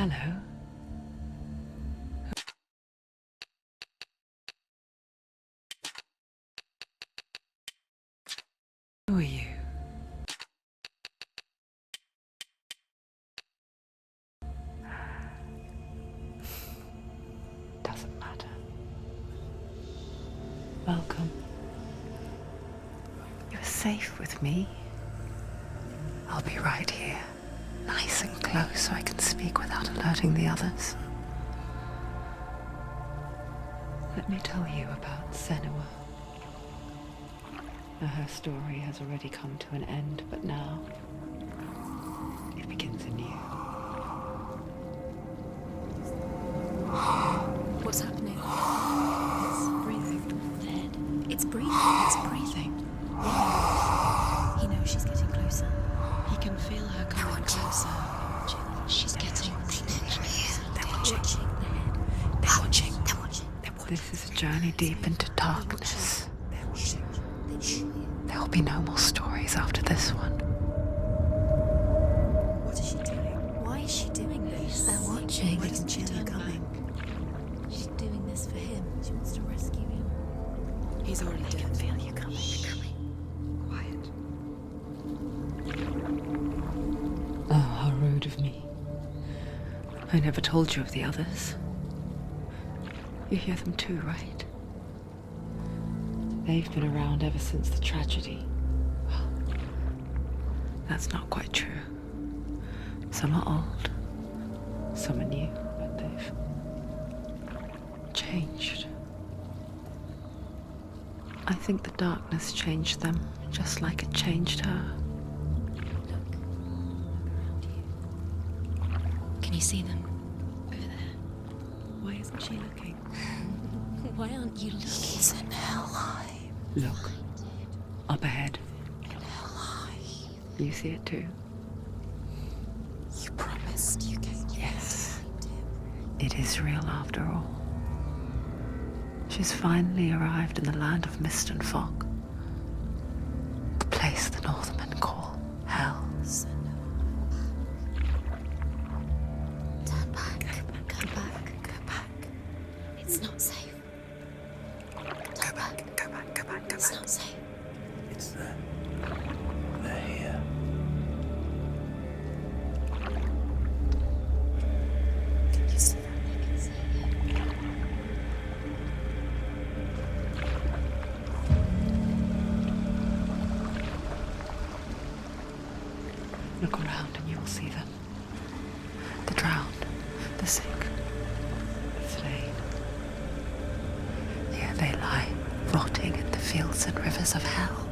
Hello. Who are you? Doesn't matter. Welcome. You're safe with me. I'll be right here, nice and close so I can speak without alerting the others. Let me tell you about Senua. Her story has already come to an end, but now it begins anew. What's happening? It's breathing. Dead. It's breathing. It's breathing. Yeah. He knows she's getting closer. He can feel her coming closer. She's getting closer. They're watching. They're watching. They're watching. This is a journey deep into darkness. They're watching. There will be no more stories after this one. What is she doing? Why is she doing this? They're watching. Why doesn't she turn coming? She's doing this for him. She wants to rescue him. He's already dead. I can feel you coming. Quiet. Oh, how rude of me. I never told you of the others. You hear them too, right? They've been around ever since the tragedy. Well, that's not quite true. Some are old, some are new, but they've changed. I think the darkness changed them, just like it changed her. Look. Around you. Can you see them? Over there. Why isn't she looking? Why aren't you looking? He's in Hellheim. Look, up ahead. In Hellheim. You see it too? You promised you came. Yes. It is real after all. She's finally arrived in the land of mist and fog. The place the Northmen call Hell. Turn back. Go back. Go back. It's not safe. Turn back. Go back. It's not safe. It's them. They're here. Can you see that? I can see it. Look around and you will see them. The drowned, the sick, the slain. Here they lie, rotting in the fields and rivers of hell.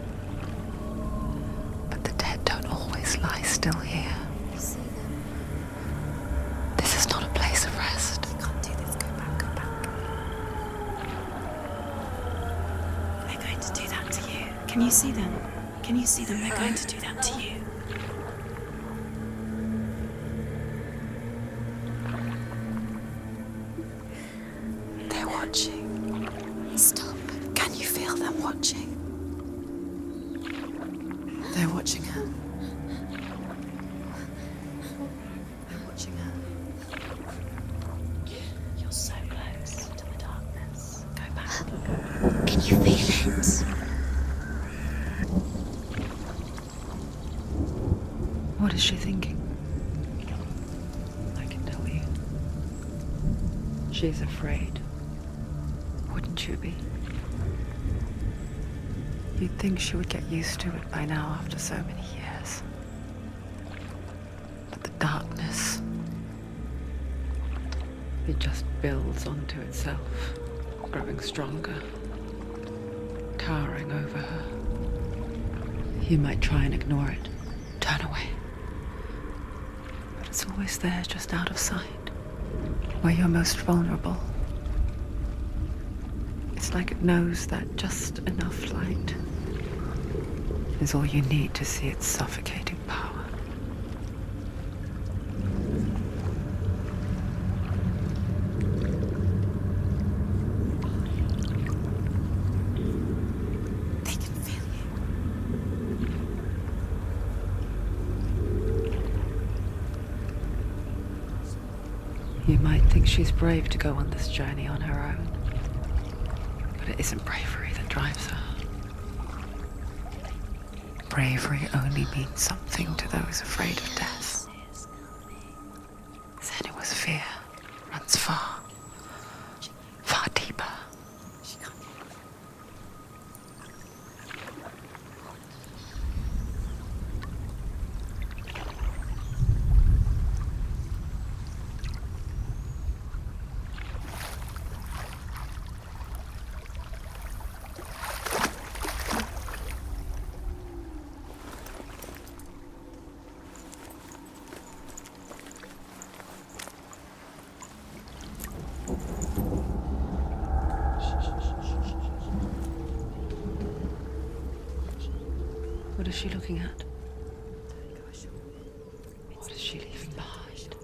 But the dead don't always lie still here. You see them? This is not a place of rest. You can't do this. Go back. Go back. They're going to do that to you. Can you see them? Can you see them? They're going to do that to you. They're watching. Stop. Can you feel them watching? They're watching her. They're watching her. You're so close to the darkness. Go back. Can you feel it? What is she thinking? I can tell you. She's afraid. Wouldn't you be? You'd think she would get used to it by now after so many years. But the darkness, it just builds onto itself, growing stronger, towering over her. You might try and ignore it, turn away. But it's always there, just out of sight, where you're most vulnerable. It's like it knows that just enough light is all you need to see its suffocating power. They can feel you. You might think she's brave to go on this journey on her own. But it isn't bravery that drives her. Bravery only means something to those afraid of death. Sanua's fear runs far, far deeper. What is she looking at? What is she leaving behind?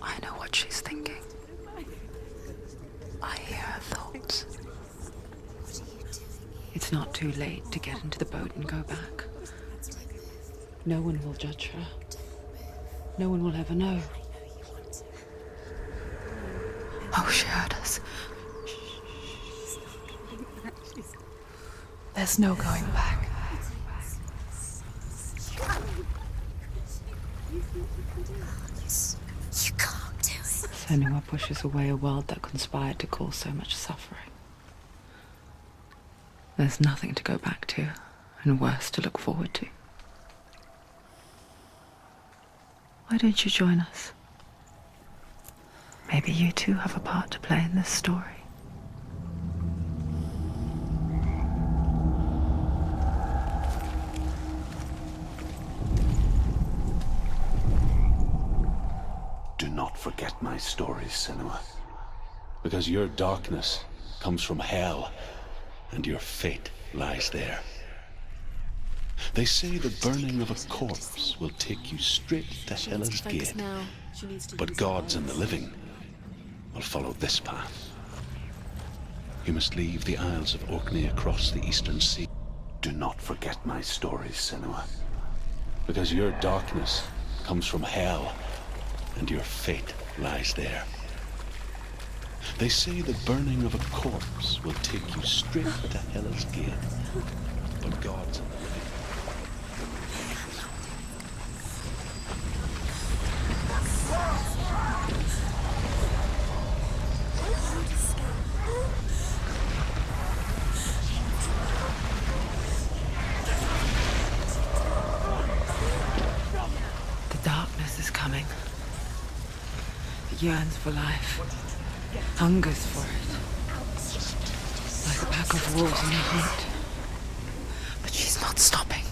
I know what she's thinking. I hear her thoughts. It's not too late to get into the boat and go back. No one will judge her. No one will ever know. Oh, she heard us. There's no going back. You can't do it. Senua pushes away a world that conspired to cause so much suffering. There's nothing to go back to, and worse to look forward to. Why don't you join us? Maybe you too have a part to play in this story. Do not forget my stories, Senua. Because your darkness comes from hell, and your fate lies there. They say the burning of a corpse will take you straight to Hela's gate, but gods and the living will follow this path. You must leave the Isles of Orkney across the eastern sea. Do not forget my stories, Senua. Because your darkness comes from hell, and your fate lies there. They say the burning of a corpse will take you straight to Hela's gate, but gods and the living. The darkness is coming. It yearns for life, hungers for it, like a pack of wolves in the heat. But she's not stopping.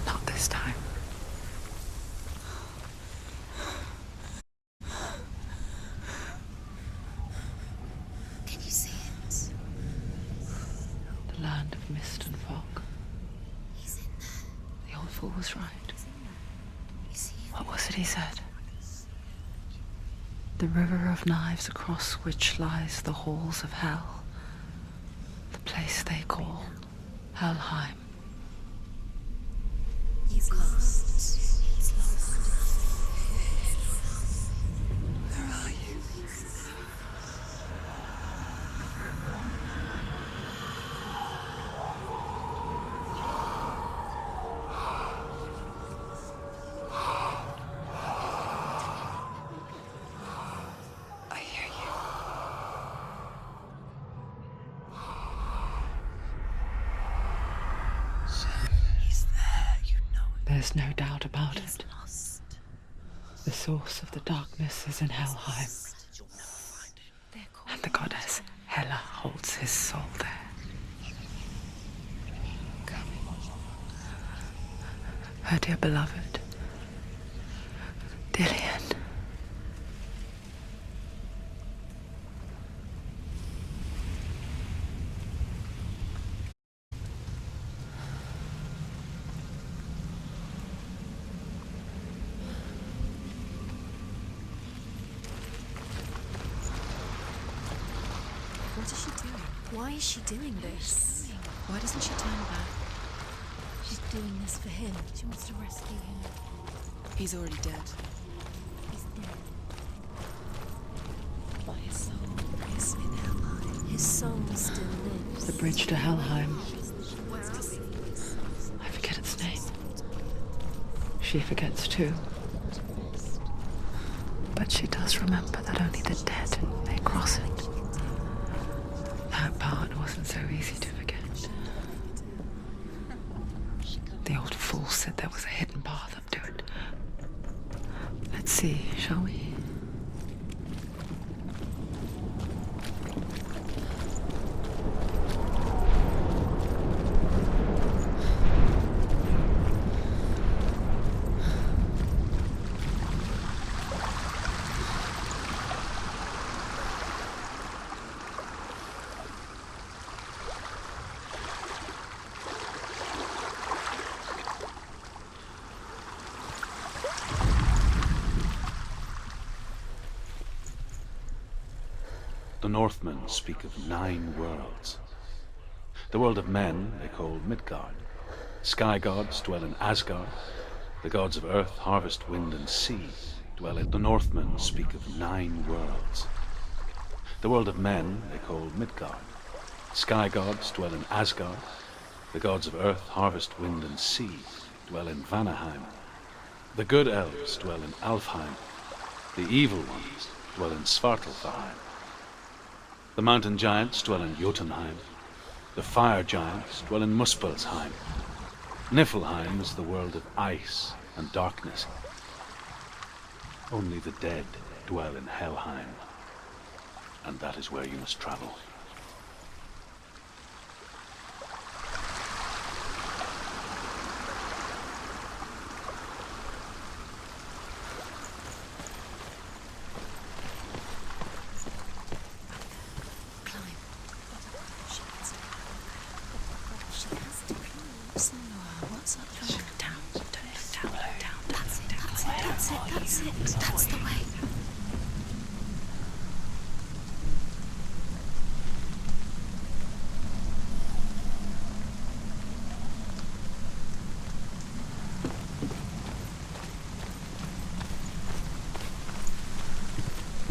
Not this time. Can you see it? The land of mist and fog. He's in there. The old fool was right. You see him? What was it he said? The river of knives across which lies the halls of hell. The place they call Helheim. He's lost. He's lost. Where are you? I hear you. He's there, you know it. There's no doubt about He's it. lost. The source of the darkness is in Helheim, You'll never find it. They're called and the goddess Hela holds his soul there. Her dear beloved, Dillian. What is she doing? Why is she doing this? Why doesn't she turn back? She's doing this for him. She wants to rescue him. He's already dead. He's dead. But his soul is in Helheim. His soul still lives. The bridge to Helheim. Where are we? I forget its name. She forgets too. But she does remember that only the dead may cross it. That part wasn't so easy to forget. The old fool said there was a hidden path up to it. Let's see, shall we? The Northmen speak of 9 worlds. The world of men they call Midgard. Sky gods dwell in Asgard. The gods of earth, harvest, wind, and sea dwell in. The Northmen speak of 9 worlds. The world of men they call Midgard. Sky gods dwell in Asgard. The gods of earth, harvest, wind, and sea dwell in Vanaheim. The good elves dwell in Alfheim. The evil ones dwell in Svartalfheim. The mountain giants dwell in Jotunheim. The fire giants dwell in Muspelheim. Niflheim is the world of ice and darkness. Only the dead dwell in Helheim, and that is where you must travel. What's up? Down. That's it. That's the way.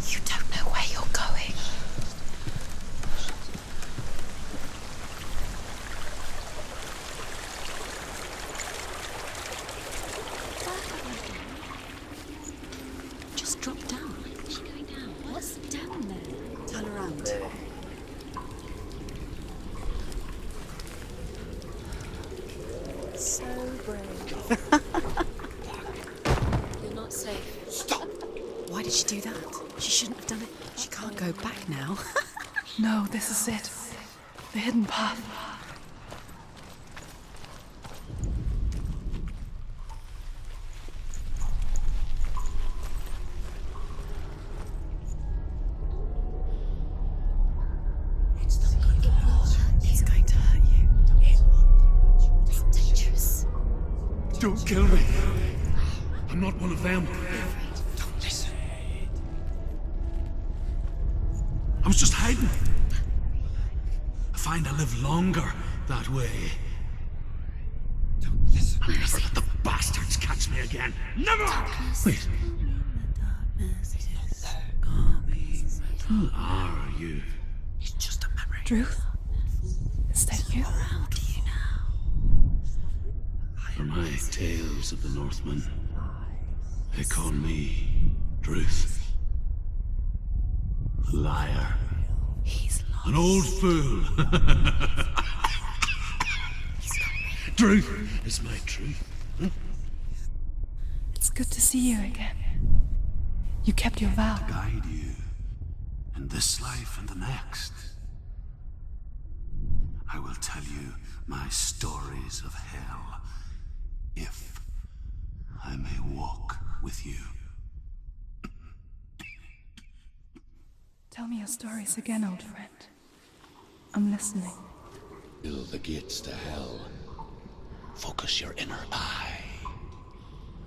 You don't know where you're going. Just drop down. Where's she going down? What's down there? Turn around. So brave. You're not safe. Stop! Why did she do that? She shouldn't have done it. She can't go back now. No, this is it. The hidden path. He's going to hurt you. It's dangerous. Don't kill me! I'm not one of them. Don't listen. I was just hiding. I find I live longer that way. Don't listen. I'll never let the bastards catch me again. Never! Wait, who are you? It's just a memory. Druth? Is that you? How do you know? For my tales of the Northmen, they call me Druth. A liar. He's lost. An old fool. Truth is my truth. It's good to see you again. You kept your vow. Guide you in this life and the next. I will tell you my stories of hell, if I may walk with you. Tell me your stories again, old friend. I'm listening. Fill the gates to hell. Focus your inner eye,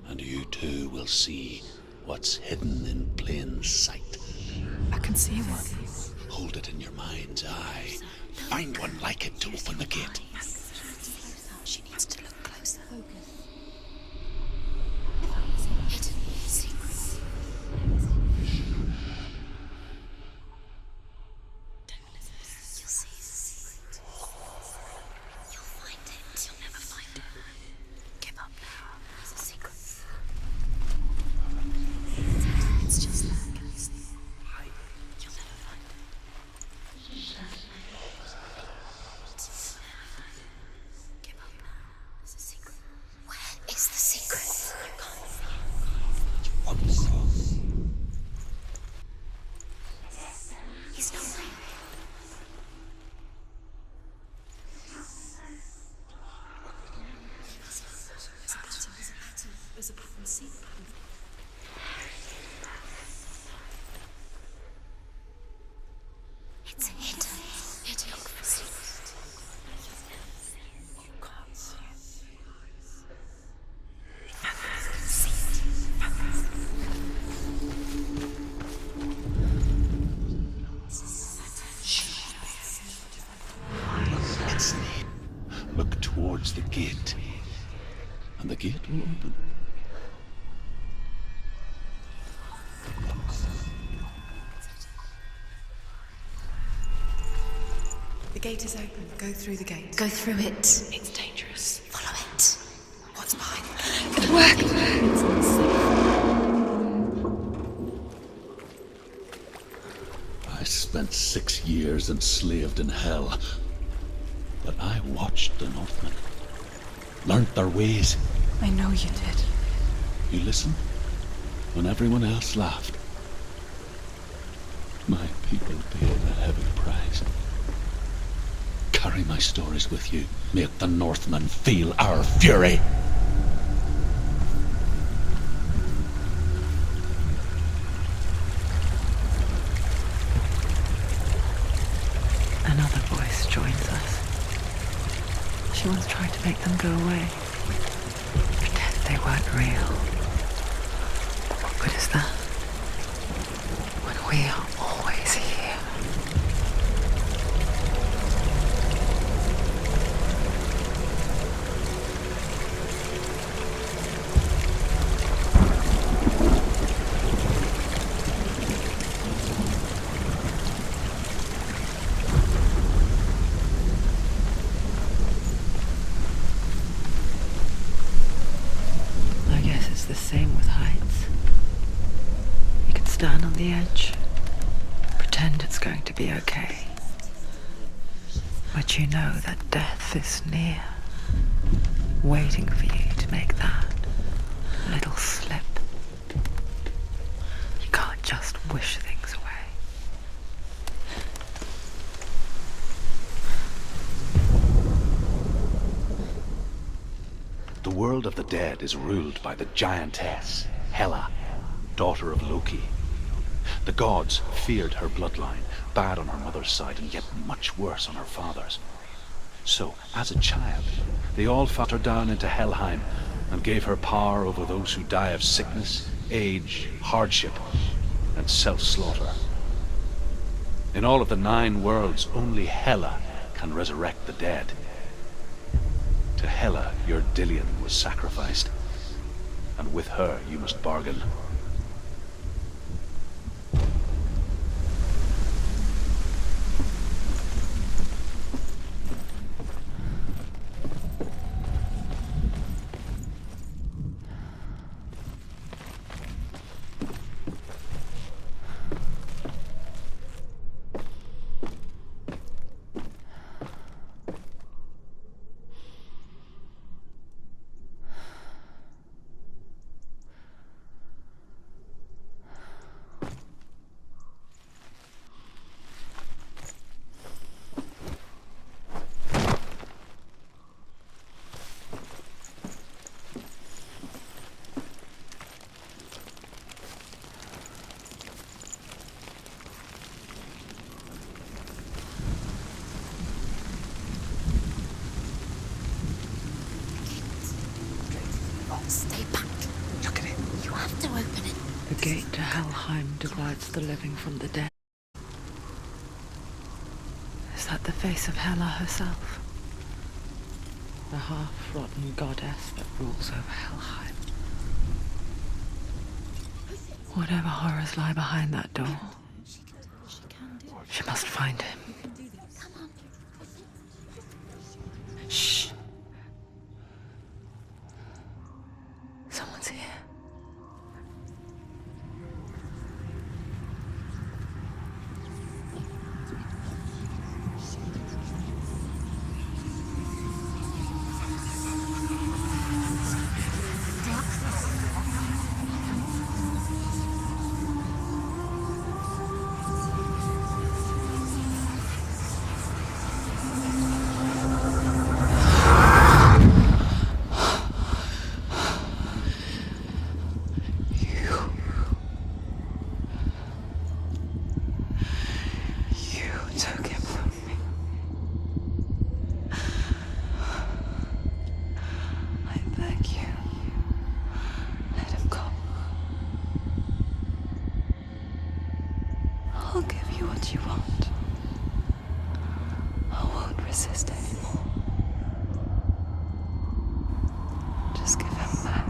and you too will see what's hidden in plain sight. I can see one. Hold it in your mind's eye. Find one like it to open the gate. She needs to look closer. Focus. Hidden secrets. Don't listen. You'll see the secret. You'll find it. You'll never find it. Give up now. It's a secret. It's just that. You'll never find it. Give up now. It's a secret. Where is the secret? You can't see it. He's not real. There's a pattern. See the pattern. It's hidden. Hidden. Look for secrets. You can't see It's near. Look towards the gate, and the gate will open. The gate is open. Go through the gate. Go through it. It's dangerous. Follow it. What's behind the It'll work. I spent 6 years enslaved in hell, but I watched the Northmen, learnt their ways. I know you did. You listened when everyone else laughed. My people paid a heavy price. Carry my stories with you. Make the Northmen feel our fury. Another voice joins us. She once tried to make them go away. Pretend they weren't real. But what good is that? When we are always here. I guess it's the same with heights. You can stand on the edge, pretend it's going to be okay. But you know that death is near, waiting for you to make that little slip. You can't just wish things away. The world of the dead is ruled by the giantess, Hela, daughter of Loki. The gods feared her bloodline, bad on her mother's side and yet much worse on her father's. So, as a child, they all fought her down into Helheim and gave her power over those who die of sickness, age, hardship, and self-slaughter. In all of the 9 worlds, only Hela can resurrect the dead. To Hela, your Dillion was sacrificed, and with her you must bargain. Stay back. Look at it. You have to open it. The gate to Helheim divides the living from the dead. is that the face of Hela herself? The half-rotten goddess that rules over Helheim. Whatever horrors lie behind that door, she must find him. Shh. Someone's here. Took him from me. I beg you, let him go. I'll give you what you want. I won't resist anymore. Just give him back.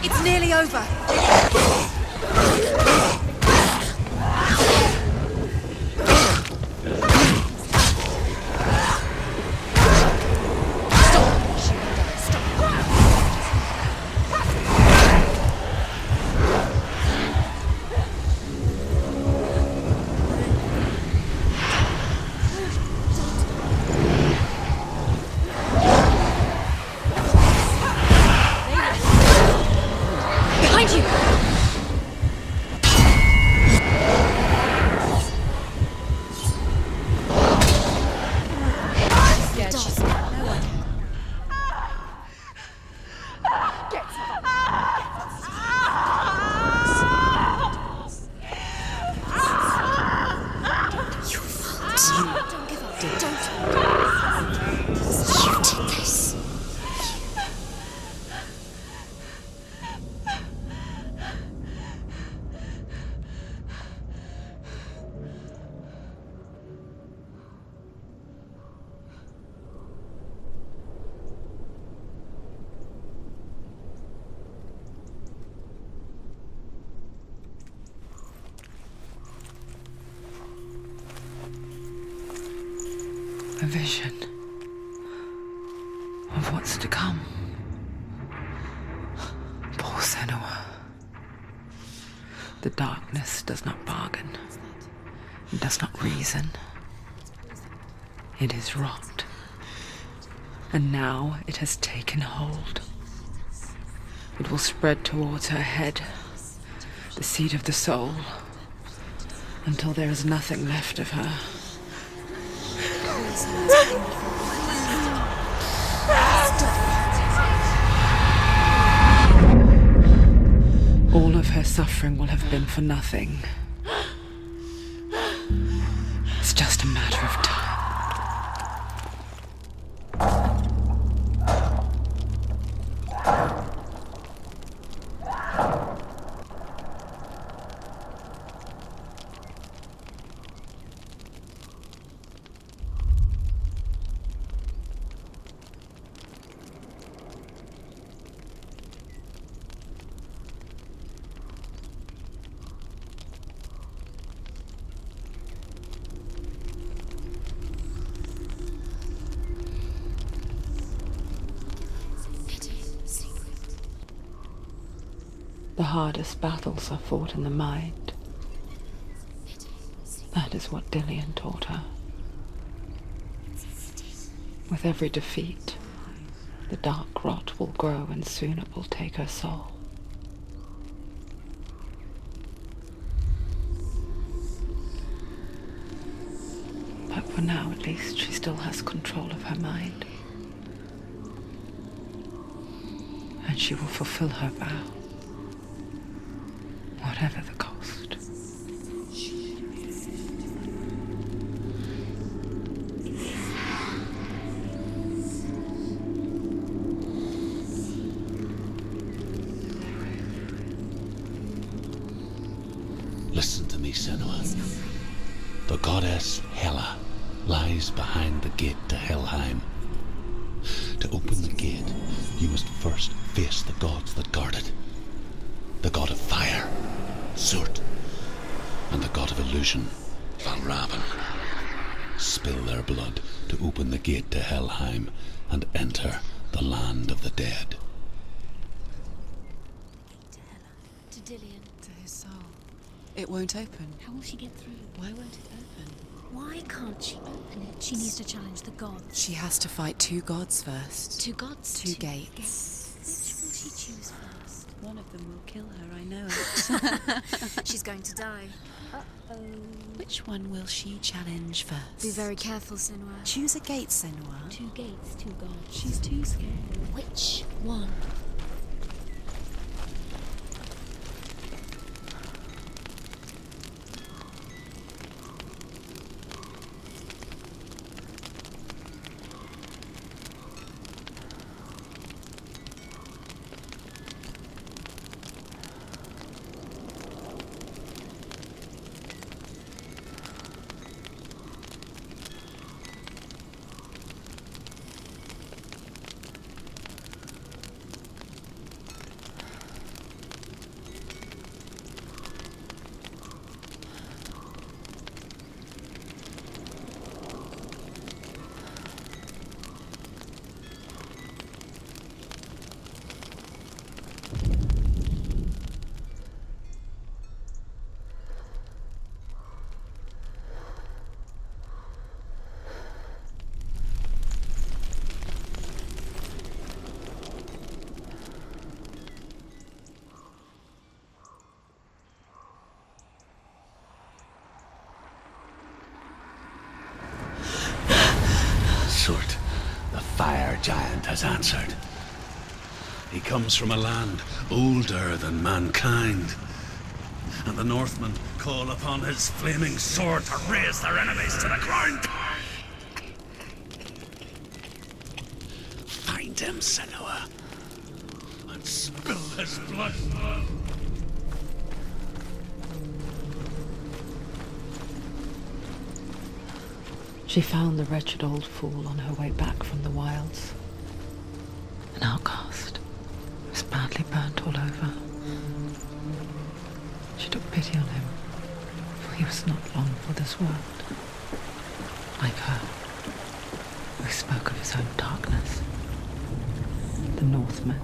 It's nearly over. Behind you! Scared she's no one. You fault. Don't give up. Don't. You did this. A vision of what's to come. Poor Senua. The darkness does not bargain. It does not reason. It is rot. And now it has taken hold. It will spread towards her head, the seat of the soul, until there is nothing left of her. All of her suffering will have been for nothing. It's just a matter of time. The hardest battles are fought in the mind. That is what Dillian taught her. With every defeat, the dark rot will grow and soon it will take her soul. But for now, at least, she still has control of her mind. And she will fulfill her vow, whatever the cost. Listen to me, Senua. The goddess Hela lies behind the gate to Helheim. To open the gate, you must first face the gods that guard it. The god of fire, Surt, and the god of illusion, Valravan. Spill their blood to open the gate to Helheim and enter the land of the dead. To Hela. To Dillian. To his soul. It won't open. How will she get through? Why won't it open? Why can't she open it? She needs to challenge the gods. She has to fight 2 gods first. 2 gods? Two gates. Which will she choose first? One of them will kill her, I know it. She's going to die. Uh-oh. Which one will she challenge first? Be very careful, Senua. Choose a gate, Senua. 2 gates, 2 gods. She's too scared. Which one? Surt, the fire giant, has answered. He comes from a land older than mankind, and the Northmen call upon his flaming sword to raze their enemies to the ground. Find him, Senua, and spill his blood. She found the wretched old fool on her way back from the wilds. An outcast. He was badly burnt all over. She took pity on him, for he was not long for this world. Like her, who spoke of his own darkness. The Northmen.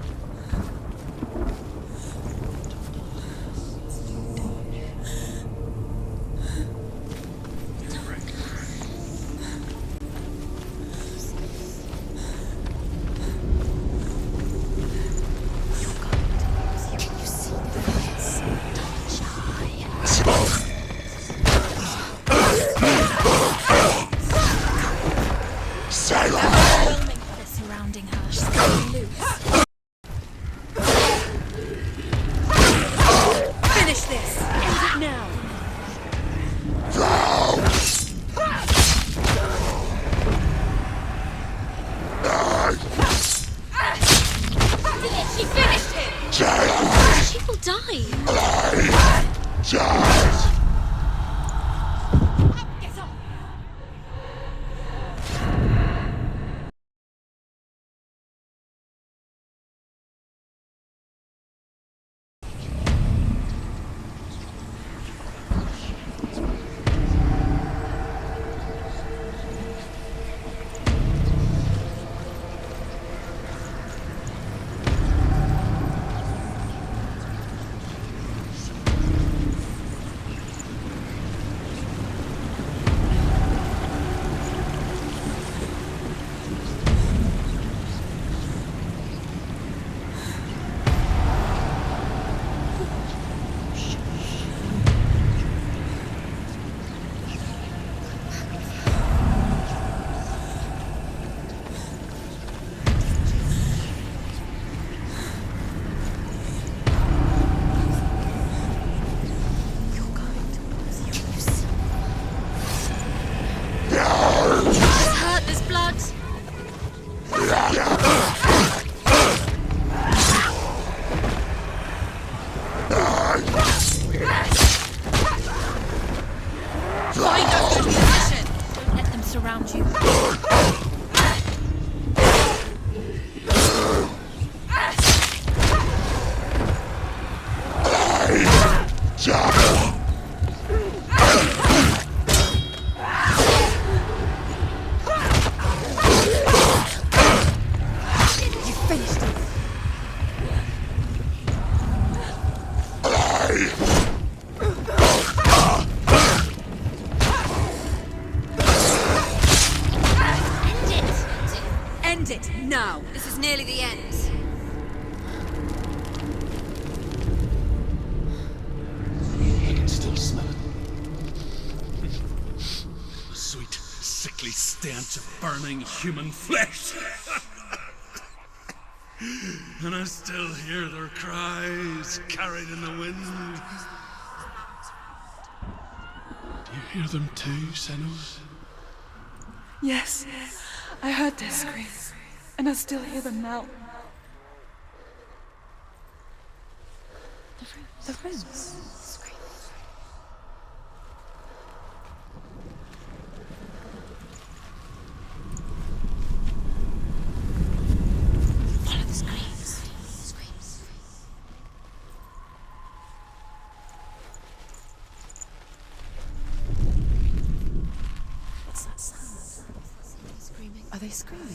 They're surrounding her. She's going loose. Finish this! End it now! She finished him! She will die! Get up! End it, now! This is nearly the end. I can still smell it. The sweet, sickly stench of burning human flesh. And I still hear their cries carried in the wind. Do you hear them too, Sanuas? Yes, I heard their screams, and I still hear them now. The runes. Follow the screams. Screams. What's that sound? Screaming. Are they screaming?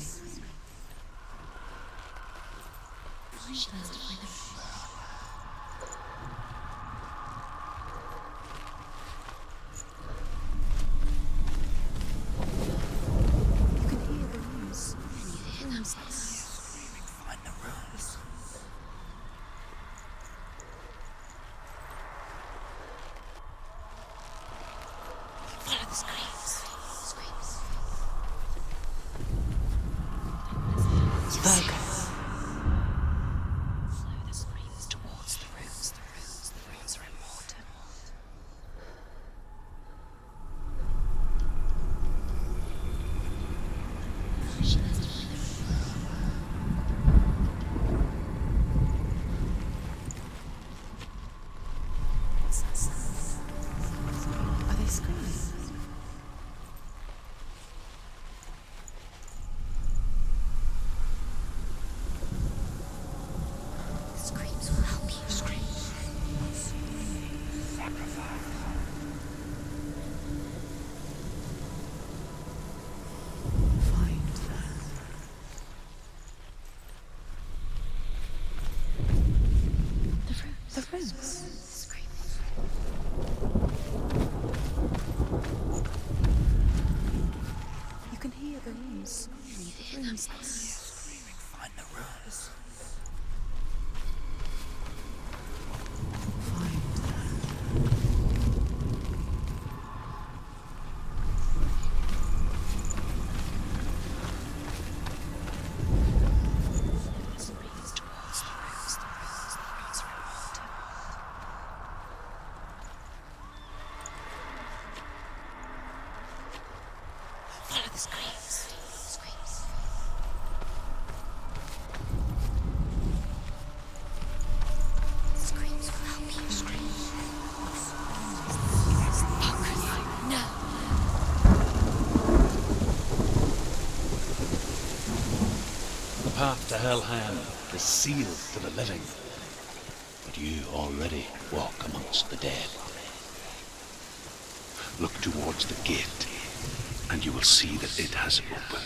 She has to find them. You can hear the runes. And you hear them screaming. Find the runes. Follow the screams. Screams. Focus. Follow the screams towards the runes. The runes. The runes are important. She has to find the runes. What's that sound? Are they screaming? The screams will help you. Screams. Find them. The runes. The runes. Screams. You can hear the runes. And you hear them Find the runes. Find them. The screams towards the runes. The runes. The runes are important. Follow the screams. Screams. Screams will help you. Screams. Focus. No. The path to Hellhand is sealed to the living, but you already walk amongst the dead. Look towards the gate, and you will see that it has opened.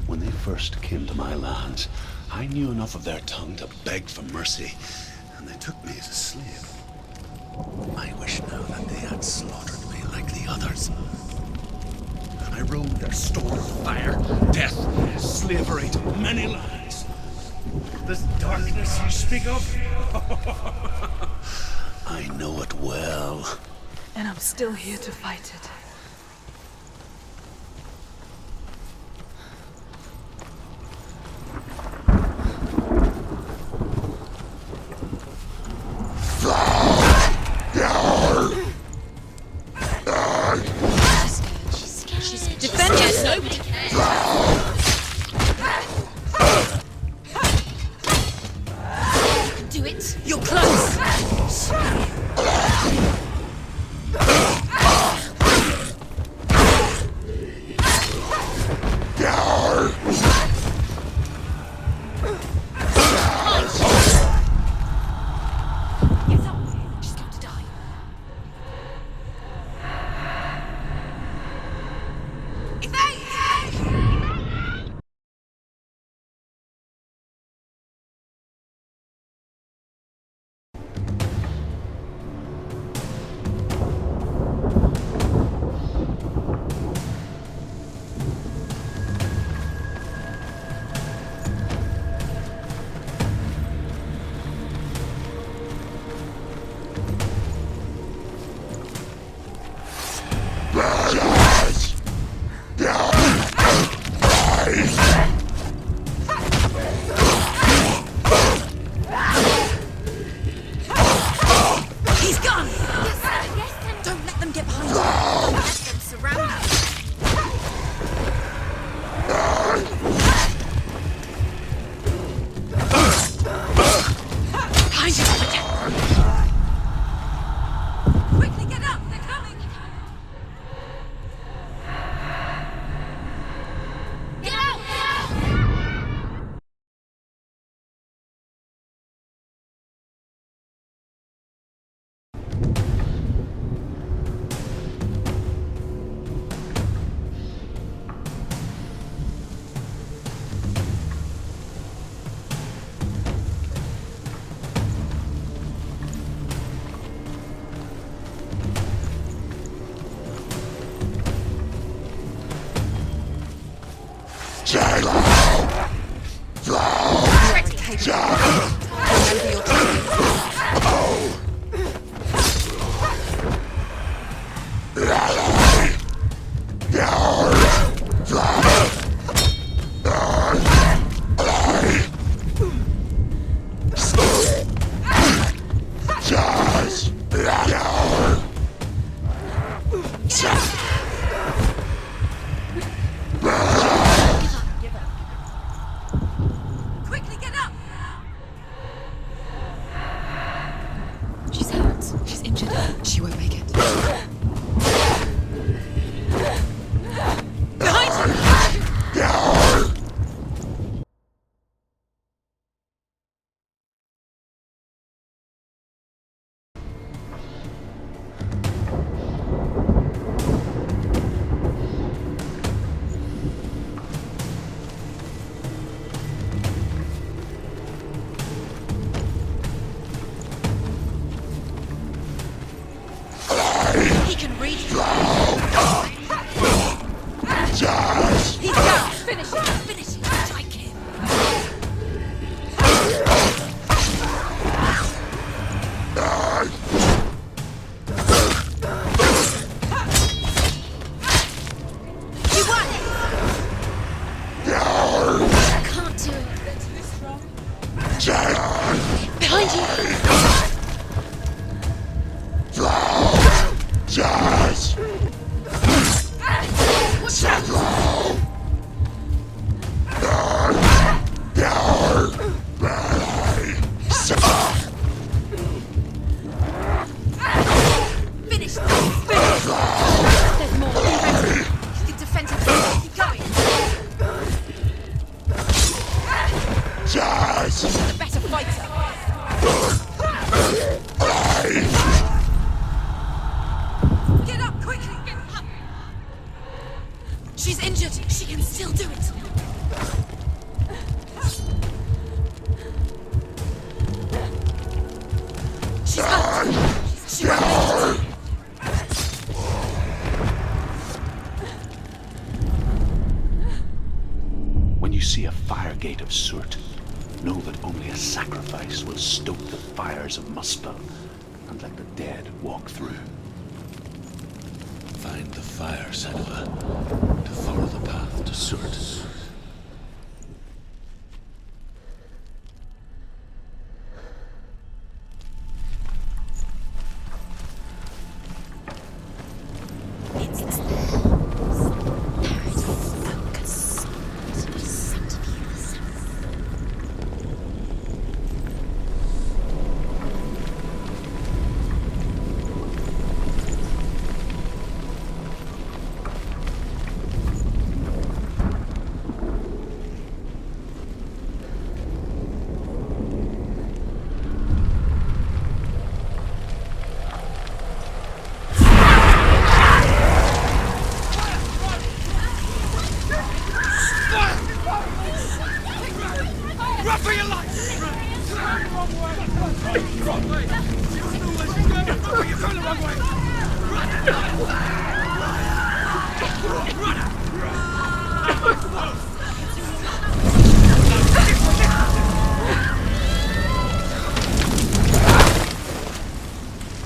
When they first came to my lands, I knew enough of their tongue to beg for mercy, and they took me as a slave. I wish now that they had slaughtered me like the others. I rode their storm of fire, death, slavery to many lands. This darkness you speak of? I know it well. And I'm still here to fight it. She's defend yourself. Nobody cares. Do it. You're close. Behind you! Jazz! Watch out! Finish! There's more. Keep defensive. Keep going. Jazz! A better fighter. Get up quickly! Get up! She's injured. She can still do it. She's hurt. She won't make it. When you see a fire gate of soot, know that only a sacrifice will stoke the fires of Muspel and let the dead walk through. Find the fire, Senua, to follow the path to soot. Run for your life! Wrong way! You're going the wrong way!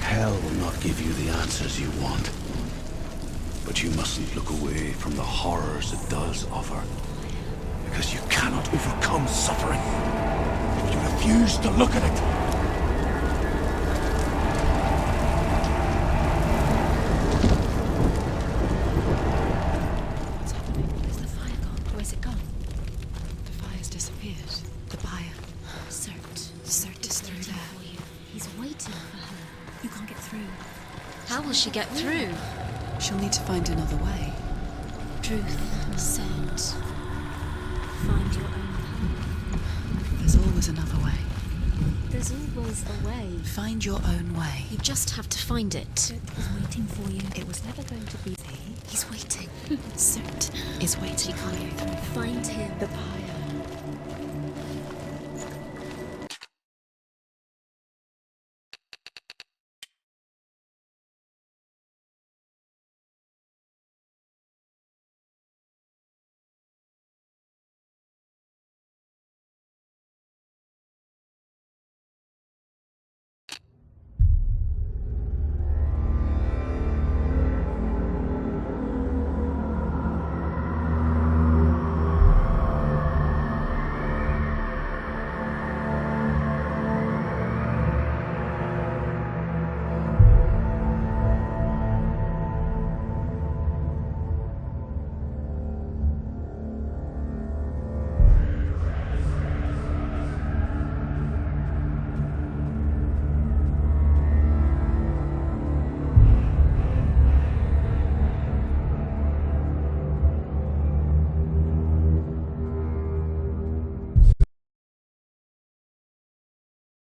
Hell will not give you the answers you want. But you mustn't look away from the horrors it does offer. Because you cannot overcome suffering if you refuse to look at it. What's happening? Where's the fire gone? Where's it gone? The fire's disappeared. The pyre. Cert is through there. For you. He's waiting for her. You can't get through. How will she get through? She'll need to find another way. Truth, Cert. Find your own path. There's always another way. There's always a way. Find your own way. You just have to find it. He's waiting for you. It was never going to be. He's waiting. Cert is waiting for you. Find him. The pyre